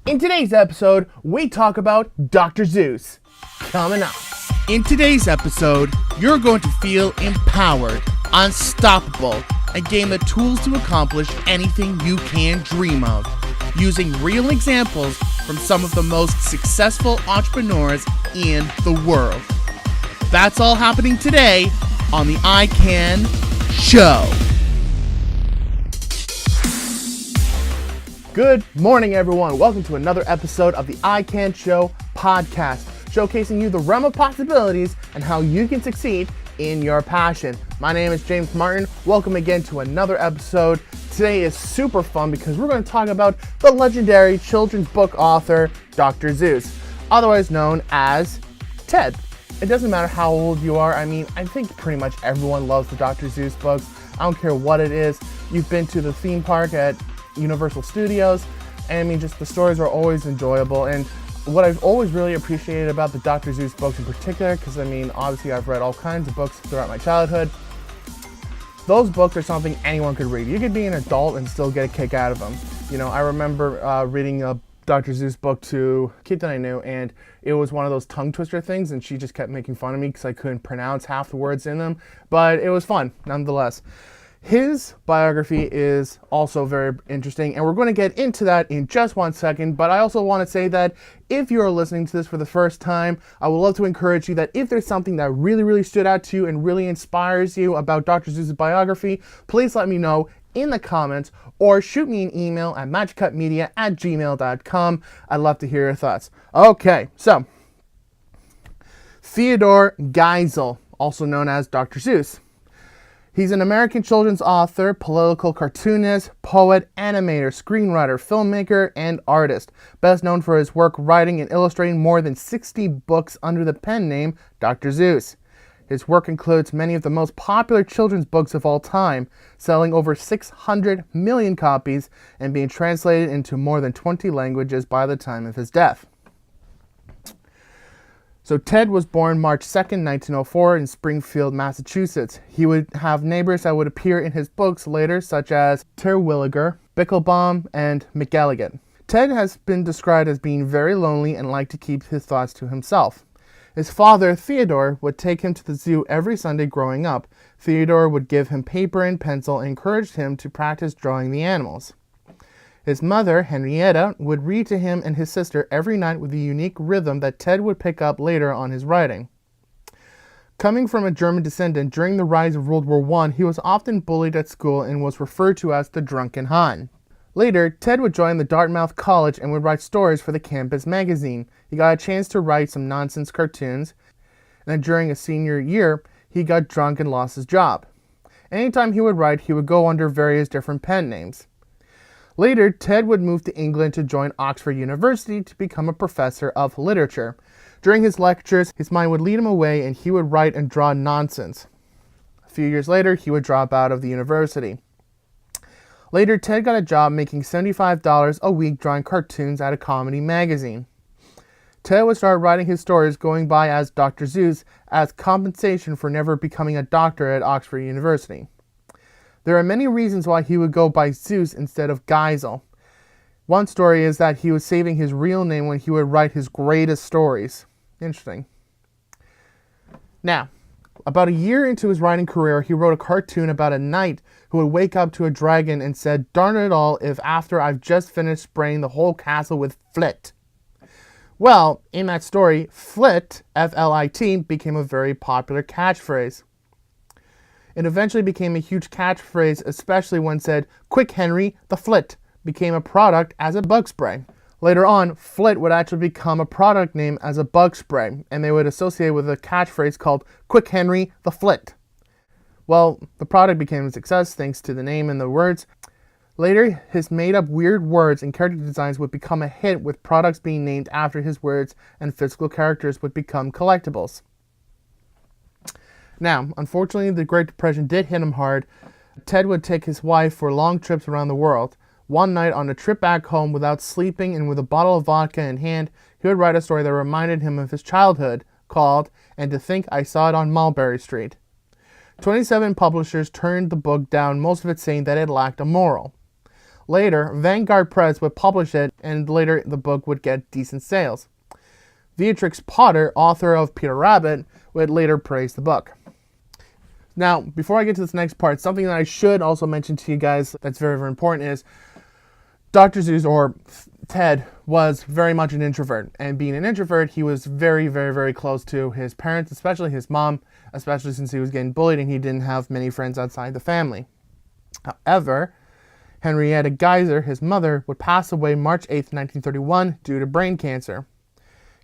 In today's episode, we talk about Dr. Suess. Coming up. In today's episode, you're going to feel empowered, unstoppable, and gain the tools to accomplish anything you can dream of, using real examples from some of the most successful entrepreneurs in the world. That's all happening today on the I Can Show. Good morning, everyone. Welcome to another episode of the I Can Show podcast, showcasing you the realm of possibilities and how you can succeed in your passion. My name is James Martin. Welcome again to another episode. Today is super fun because we're going to talk about the legendary children's book author, Dr. Suess, otherwise known as Ted. It doesn't matter how old you are. I think pretty much everyone loves the Dr. Suess books. I don't care what it is. You've been to the theme park at Universal Studios, and just the stories are always enjoyable. And what I've always really appreciated about the Dr. Suess books in particular, because obviously I've read all kinds of books throughout my childhood, those books are something anyone could read. You could be an adult and still get a kick out of them. I remember reading a Dr. Suess book to a kid that I knew, and it was one of those tongue twister things, and she just kept making fun of me because I couldn't pronounce half the words in them, but it was fun nonetheless. His biography is also very interesting, and we're going to get into that in just 1 second, but I also want to say that if you're listening to this for the first time, I would love to encourage you that if there's something that really stood out to you and really inspires you about Dr. Suess' biography, please let me know in the comments or shoot me an email at magicutmedia@gmail.com. I'd love to hear your thoughts. Okay, so Theodore Geisel, also known as Dr. Suess. He's an American children's author, political cartoonist, poet, animator, screenwriter, filmmaker, and artist. Best known for his work writing and illustrating more than 60 books under the pen name Dr. Suess. His work includes many of the most popular children's books of all time, selling over 600 million copies and being translated into more than 20 languages by the time of his death. So Ted was born March 2nd, 1904 in Springfield, Massachusetts. He would have neighbors that would appear in his books later, such as Terwilliger, Bickelbaum, and McElligott. Ted has been described as being very lonely and liked to keep his thoughts to himself. His father, Theodore, would take him to the zoo every Sunday growing up. Theodore would give him paper and pencil and encouraged him to practice drawing the animals. His mother, Henrietta, would read to him and his sister every night with a unique rhythm that Ted would pick up later on his writing. Coming from a German descendant, during the rise of World War I, he was often bullied at school and was referred to as the Drunken Hun. Later, Ted would join the Dartmouth College and would write stories for the campus magazine. He got a chance to write some nonsense cartoons, and then during his senior year, he got drunk and lost his job. Anytime he would write, he would go under various different pen names. Later, Ted would move to England to join Oxford University to become a professor of literature. During his lectures, his mind would lead him away and he would write and draw nonsense. A few years later, he would drop out of the university. Later, Ted got a job making $75 a week drawing cartoons at a comedy magazine. Ted would start writing his stories going by as Dr. Suess as compensation for never becoming a doctor at Oxford University. There are many reasons why he would go by Suess instead of Geisel. One story is that he was saving his real name when he would write his greatest stories. Interesting. Now, about a year into his writing career, he wrote a cartoon about a knight who would wake up to a dragon and said, "Darn it all, if after I've just finished spraying the whole castle with flit." Well, in that story, flit, F-L-I-T, became a very popular catchphrase. It eventually became a huge catchphrase, especially when said, "Quick, Henry, the flit," became a product as a bug spray. Later on, flit would actually become a product name as a bug spray, and they would associate with a catchphrase called, "Quick, Henry, the flit." Well, the product became a success thanks to the name and the words. Later, his made-up weird words and character designs would become a hit, with products being named after his words, and physical characters would become collectibles. Now, unfortunately, the Great Depression did hit him hard. Ted would take his wife for long trips around the world. One night, on a trip back home, without sleeping and with a bottle of vodka in hand, he would write a story that reminded him of his childhood, called "And to Think I Saw It on Mulberry Street." 27 publishers turned the book down, most of it saying that it lacked a moral. Later, Vanguard Press would publish it, and later the book would get decent sales. Beatrix Potter, author of Peter Rabbit, would later praise the book. Now, before I get to this next part, something that I should also mention to you guys that's very, very important is Dr. Seuss, or Ted, was very much an introvert. And being an introvert, he was very, very, very close to his parents, especially his mom, especially since he was getting bullied and he didn't have many friends outside the family. However, Henrietta Geisel, his mother, would pass away March 8, 1931 due to brain cancer.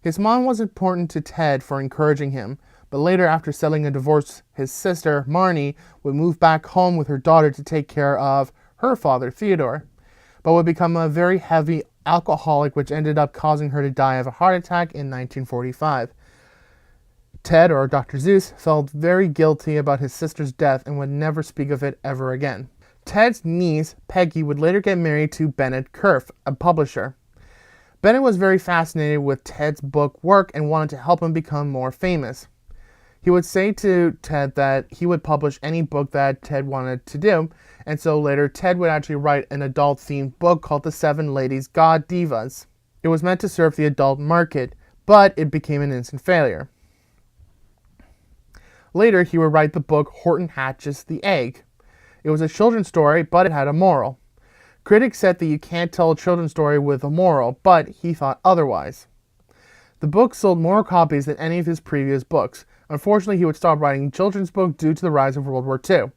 His mom was important to Ted for encouraging him, but later, after settling a divorce, his sister, Marnie, would move back home with her daughter to take care of her father, Theodore, but would become a very heavy alcoholic, which ended up causing her to die of a heart attack in 1945. Ted, or Dr. Seuss, felt very guilty about his sister's death and would never speak of it ever again. Ted's niece, Peggy, would later get married to Bennett Cerf, a publisher. Bennett was very fascinated with Ted's book work and wanted to help him become more famous. He would say to Ted that he would publish any book that Ted wanted to do, and so later Ted would actually write an adult-themed book called The Seven Ladies God Divas. It was meant to serve the adult market, but it became an instant failure. Later, he would write the book Horton Hatches the Egg. It was a children's story, but it had a moral. Critics said that you can't tell a children's story with a moral, but he thought otherwise. The book sold more copies than any of his previous books. Unfortunately, he would stop writing children's books due to the rise of World War II.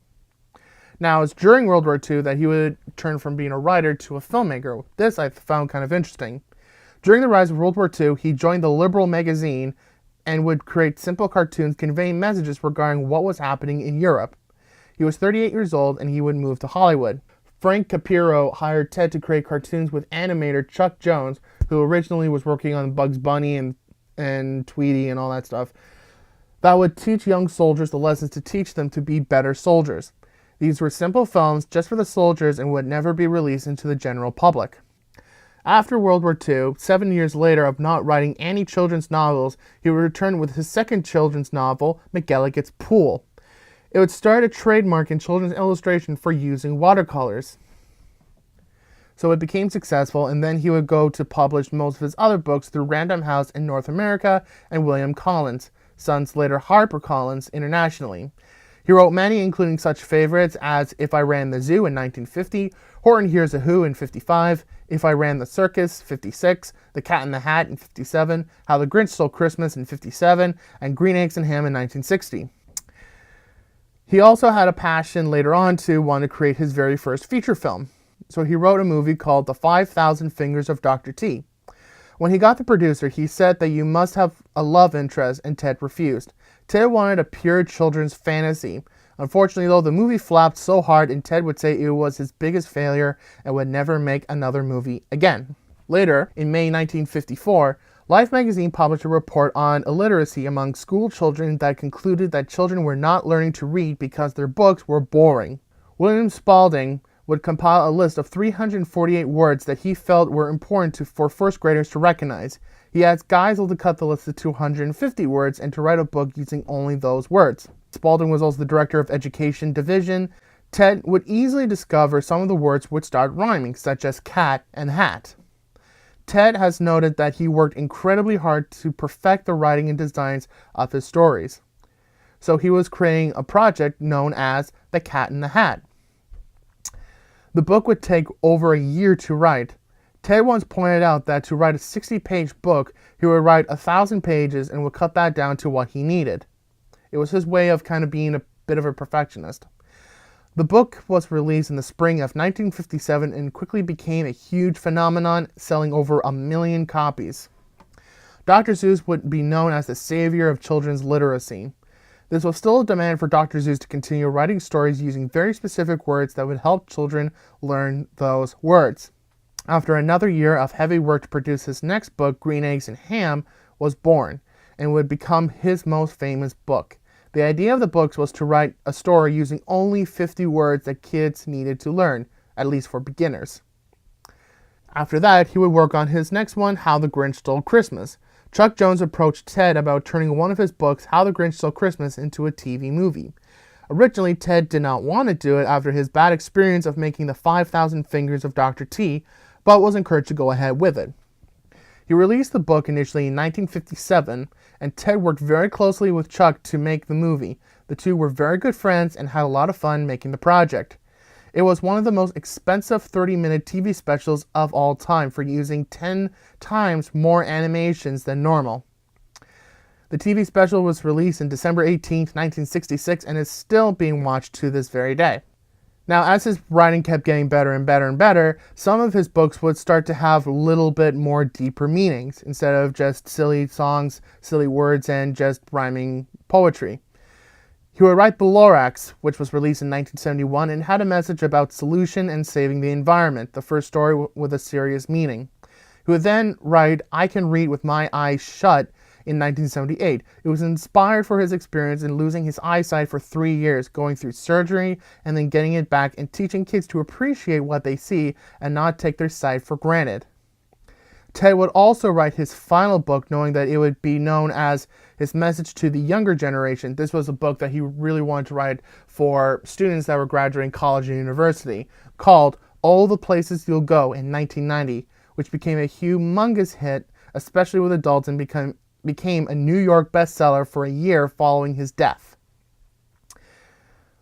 Now, it's during World War II that he would turn from being a writer to a filmmaker. This I found kind of interesting. During the rise of World War II, he joined the Liberal magazine and would create simple cartoons conveying messages regarding what was happening in Europe. He was 38 years old and he would move to Hollywood. Frank Capiro hired Ted to create cartoons with animator Chuck Jones, who originally was working on Bugs Bunny and Tweety and all that stuff, that would teach young soldiers the lessons to teach them to be better soldiers. These were simple films just for the soldiers and would never be released into the general public. After World War II, 7 years later of not writing any children's novels, he would return with his second children's novel, McElligot's Pool. It would start a trademark in children's illustration for using watercolors. So it became successful, and then he would go to publish most of his other books through Random House in North America and William Collins, sons later HarperCollins internationally. He wrote many, including such favorites as If I Ran the Zoo in 1950, Horton Hears a Who in 55, If I Ran the Circus, 56, The Cat in the Hat in 57, How the Grinch Stole Christmas in 57, and Green Eggs and Ham in 1960. He also had a passion later on to want to create his very first feature film. So he wrote a movie called The 5,000 Fingers of Dr. T. When he got the producer, he said that you must have a love interest, and Ted refused. Ted wanted a pure children's fantasy. Unfortunately, though, the movie flopped so hard, and Ted would say it was his biggest failure and would never make another movie again. Later, in May 1954, Life magazine published a report on illiteracy among school children that concluded that children were not learning to read because their books were boring. William Spalding would compile a list of 348 words that he felt were important for first graders to recognize. He asked Geisel to cut the list to 250 words and to write a book using only those words. Spalding was also the director of Education Division. Ted would easily discover some of the words would start rhyming, such as cat and hat. Ted has noted that he worked incredibly hard to perfect the writing and designs of his stories. So he was creating a project known as The Cat in the Hat. The book would take over a year to write. Ted once pointed out that to write a 60-page book, he would write 1,000 pages and would cut that down to what he needed. It was his way of kind of being a bit of a perfectionist. The book was released in the spring of 1957 and quickly became a huge phenomenon, selling over 1 million copies. Dr. Seuss would be known as the savior of children's literacy. There was still a demand for Dr. Seuss to continue writing stories using very specific words that would help children learn those words. After another year of heavy work to produce his next book, Green Eggs and Ham, was born and would become his most famous book. The idea of the books was to write a story using only 50 words that kids needed to learn, at least for beginners. After that, he would work on his next one, How the Grinch Stole Christmas. Chuck Jones approached Ted about turning one of his books, How the Grinch Stole Christmas, into a TV movie. Originally, Ted did not want to do it after his bad experience of making the 5,000 Fingers of Dr. T, but was encouraged to go ahead with it. He released the book initially in 1957, and Ted worked very closely with Chuck to make the movie. The two were very good friends and had a lot of fun making the project. It was one of the most expensive 30-minute TV specials of all time for using 10 times more animations than normal. The TV special was released on December 18, 1966, and is still being watched to this very day. Now, as his writing kept getting better and better and better, some of his books would start to have a little bit more deeper meanings, instead of just silly songs, silly words, and just rhyming poetry. He would write The Lorax, which was released in 1971 and had a message about solution and saving the environment, the first story with a serious meaning. He would then write I Can Read With My Eyes Shut in 1978. It was inspired for his experience in losing his eyesight for 3 years, going through surgery and then getting it back, and teaching kids to appreciate what they see and not take their sight for granted. Ted would also write his final book knowing that it would be known as his message to the younger generation. This was a book that he really wanted to write for students that were graduating college and university, called All the Places You'll Go in 1990, which became a humongous hit, especially with adults, and became a New York bestseller for a year following his death.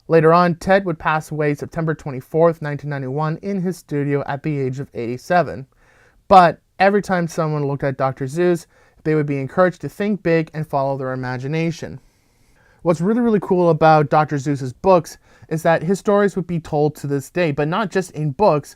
Later on, Ted would pass away September 24th, 1991 in his studio at the age of 87. But every time someone looked at Dr. Seuss, they would be encouraged to think big and follow their imagination. What's really, really cool about Dr. Seuss's books is that his stories would be told to this day, but not just in books,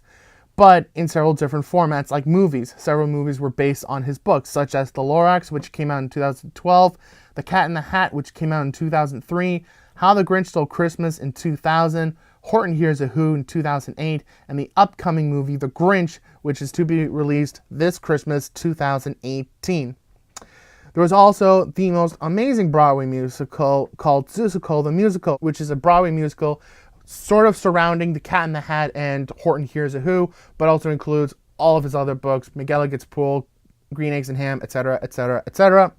but in several different formats like movies. Several movies were based on his books, such as The Lorax, which came out in 2012, The Cat in the Hat, which came out in 2003, How the Grinch Stole Christmas in 2000, Horton Hears a Who in 2008, and the upcoming movie The Grinch, which is to be released this Christmas 2018. There was also the most amazing Broadway musical called Seussical the Musical, which is a Broadway musical sort of surrounding The Cat in the Hat and Horton Hears a Who, but also includes all of his other books, McElligot's Pool, Green Eggs and Ham, etc., etc., etc.,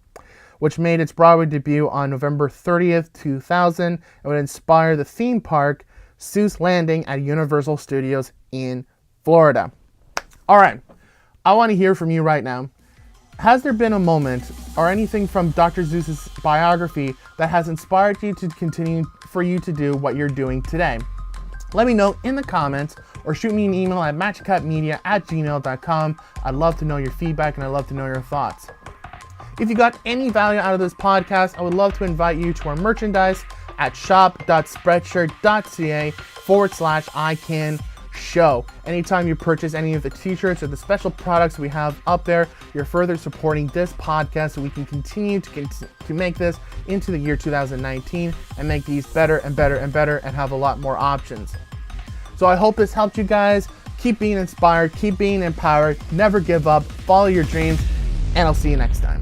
which made its Broadway debut on November 30th, 2000, and would inspire the theme park Seuss Landing at Universal Studios in Florida. All right, I want to hear from you right now. Has there been a moment or anything from Dr. Seuss's biography that has inspired you to continue for you to do what you're doing today? Let me know in the comments or shoot me an email at matchcutmedia@gmail.com. I'd love to know your feedback and I'd love to know your thoughts. If you got any value out of this podcast, I would love to invite you to our merchandise at shop.spreadshirt.ca/ICANShow. Anytime you purchase any of the t-shirts or the special products we have up there, you're further supporting this podcast so we can continue to make this into the year 2019 and make these better and better and better and have a lot more options. So I hope this helped you guys. Keep being inspired, keep being empowered, never give up, follow your dreams, and I'll see you next time.